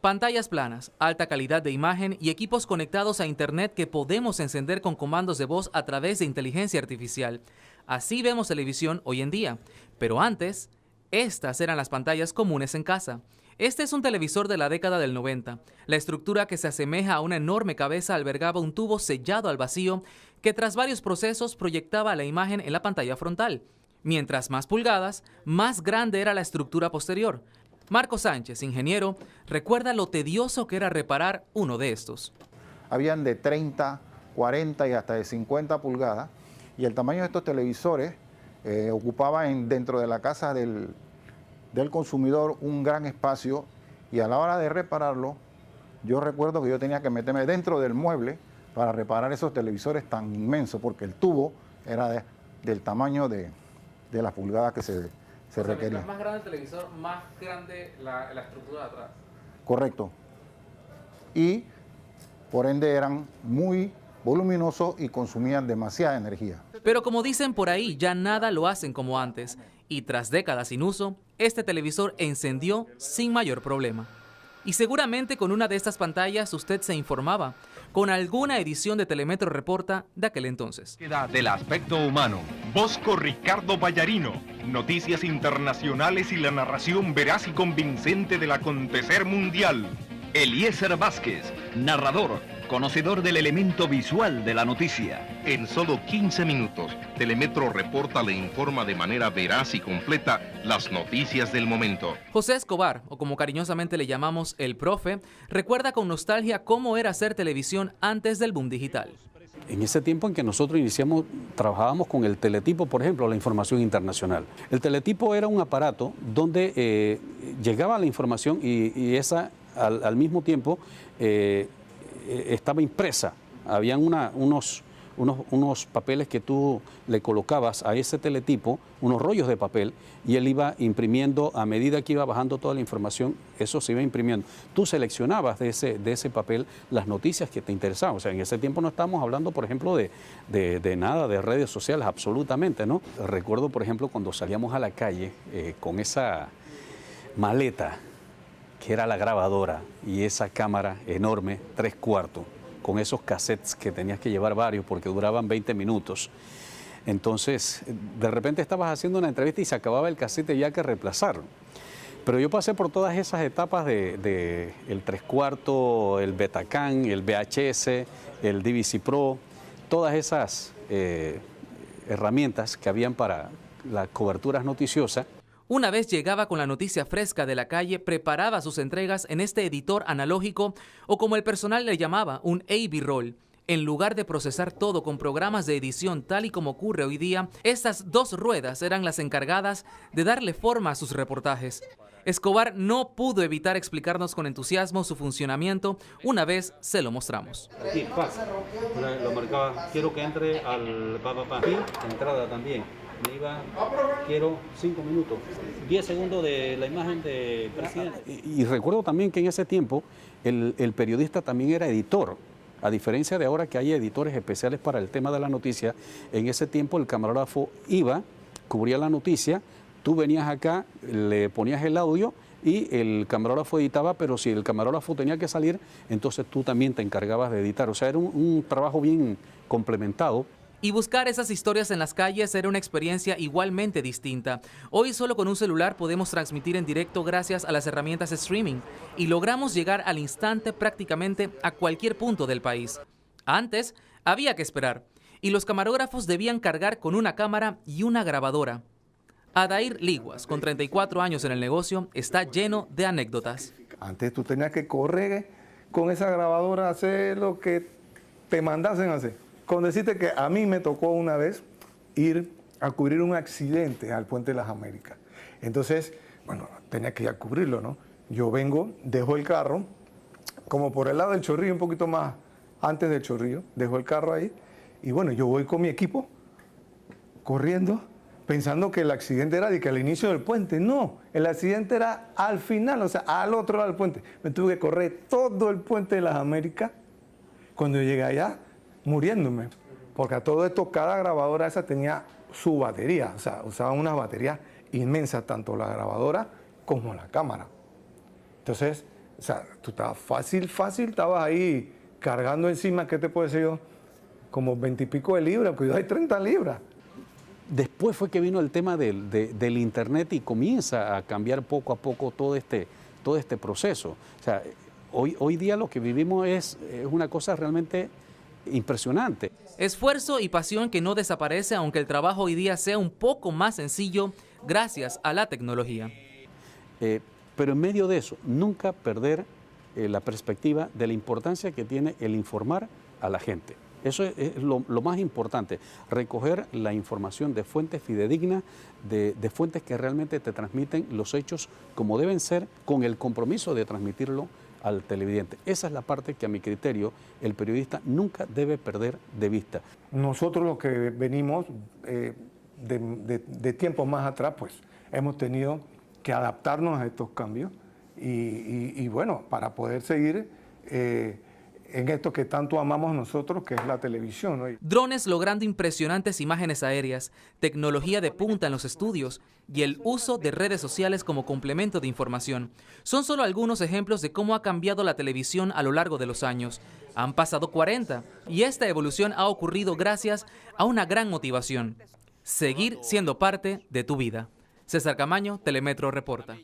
Pantallas planas, alta calidad de imagen y equipos conectados a Internet que podemos encender con comandos de voz a través de inteligencia artificial. Así vemos televisión hoy en día. Pero antes, estas eran las pantallas comunes en casa. Este es un televisor de la década del 90. La estructura, que se asemeja a una enorme cabeza, albergaba un tubo sellado al vacío que tras varios procesos proyectaba la imagen en la pantalla frontal. Mientras más pulgadas, más grande era la estructura posterior. Marco Sánchez, ingeniero, recuerda lo tedioso que era reparar uno de estos. Habían de 30, 40 y hasta de 50 pulgadas, y el tamaño de estos televisores ocupaba dentro de la casa del consumidor un gran espacio, y a la hora de repararlo, yo recuerdo que yo tenía que meterme dentro del mueble para reparar esos televisores tan inmensos, porque el tubo era del tamaño de las pulgadas que se requería. Mientras más grande el televisor, más grande la estructura de atrás. Correcto. Y por ende eran muy voluminosos y consumían demasiada energía. Pero como dicen por ahí, ya nada lo hacen como antes. Y tras décadas sin uso, este televisor encendió sin mayor problema. Y seguramente con una de estas pantallas usted se informaba, con alguna edición de Telemetro Reporta de aquel entonces. Del aspecto humano. Bosco Ricardo Vallarino. Noticias internacionales y la narración veraz y convincente del acontecer mundial. Eliezer Vázquez, narrador, conocedor del elemento visual de la noticia. En solo 15 minutos, Telemetro Reporta le informa de manera veraz y completa las noticias del momento. José Escobar, o como cariñosamente le llamamos el profe, recuerda con nostalgia cómo era hacer televisión antes del boom digital. En ese tiempo en que nosotros trabajábamos con el teletipo, por ejemplo, la información internacional. El teletipo era un aparato donde llegaba la información y esa al mismo tiempo estaba impresa. Habían unos papeles que tú le colocabas a ese teletipo, unos rollos de papel, y él iba imprimiendo a medida que iba bajando toda la información, eso se iba imprimiendo. Tú seleccionabas de ese papel las noticias que te interesaban. O sea, en ese tiempo no estábamos hablando, por ejemplo, de nada, de redes sociales, absolutamente, ¿no? Recuerdo, por ejemplo, cuando salíamos a la calle con esa maleta, que era la grabadora, y esa cámara enorme, 3/4, con esos cassettes que tenías que llevar varios porque duraban 20 minutos. Entonces, de repente estabas haciendo una entrevista y se acababa el cassette y ya que reemplazarlo. Pero yo pasé por todas esas etapas de el 3/4, el Betacam, el VHS, el DVC Pro, todas esas herramientas que habían para las coberturas noticiosas. Una vez llegaba con la noticia fresca de la calle, preparaba sus entregas en este editor analógico, o como el personal le llamaba, un AV-roll. En lugar de procesar todo con programas de edición tal y como ocurre hoy día, estas dos ruedas eran las encargadas de darle forma a sus reportajes. Escobar no pudo evitar explicarnos con entusiasmo su funcionamiento una vez se lo mostramos. Aquí, lo marcaba, quiero que entre al aquí, entrada también. Me iba, quiero 5 minutos, 10 segundos de la imagen de presidente. Y recuerdo también que en ese tiempo el periodista también era editor. A diferencia de ahora que hay editores especiales para el tema de la noticia, en ese tiempo el camarógrafo iba, cubría la noticia, tú venías acá, le ponías el audio y el camarógrafo editaba, pero si el camarógrafo tenía que salir, entonces tú también te encargabas de editar. O sea, era un trabajo bien complementado. Y buscar esas historias en las calles era una experiencia igualmente distinta. Hoy solo con un celular podemos transmitir en directo gracias a las herramientas streaming y logramos llegar al instante prácticamente a cualquier punto del país. Antes había que esperar y los camarógrafos debían cargar con una cámara y una grabadora. Adair Liguas, con 34 años en el negocio, está lleno de anécdotas. Antes tú tenías que correr con esa grabadora a hacer lo que te mandasen a hacer. Con decirte que a mí me tocó una vez ir a cubrir un accidente al Puente de las Américas. Entonces, bueno, tenía que ir a cubrirlo, ¿no? Yo vengo, dejo el carro, como por el lado del Chorrillo, un poquito más antes del Chorrillo, dejo el carro ahí, y bueno, yo voy con mi equipo, corriendo, pensando que el accidente era de que al inicio del puente. No, el accidente era al final, o sea, al otro lado del puente. Me tuve que correr todo el Puente de las Américas. Cuando llegué allá, muriéndome, porque a todo esto cada grabadora esa tenía su batería, o sea, usaban unas baterías inmensas, tanto la grabadora como la cámara. Entonces sea, tú estabas fácil, estabas ahí cargando encima, ¿qué te puedo decir yo? Como 20 y pico de libras, cuidado, hay 30 libras. Después fue que vino el tema del Internet y comienza a cambiar poco a poco todo este proceso. O sea, hoy día lo que vivimos es una cosa realmente impresionante. Esfuerzo y pasión que no desaparece aunque el trabajo hoy día sea un poco más sencillo gracias a la tecnología. Pero en medio de eso, nunca perder la perspectiva de la importancia que tiene el informar a la gente. Eso es lo más importante, recoger la información de fuentes fidedignas, de fuentes que realmente te transmiten los hechos como deben ser, con el compromiso de transmitirlo al televidente. Esa es la parte que a mi criterio el periodista nunca debe perder de vista. Nosotros los que venimos de tiempos más atrás, pues hemos tenido que adaptarnos a estos cambios y bueno, para poder seguir en esto que tanto amamos nosotros, que es la televisión, ¿no? Drones logrando impresionantes imágenes aéreas, tecnología de punta en los estudios y el uso de redes sociales como complemento de información. Son solo algunos ejemplos de cómo ha cambiado la televisión a lo largo de los años. Han pasado 40 y esta evolución ha ocurrido gracias a una gran motivación: seguir siendo parte de tu vida. César Camaño, Telemetro reporta.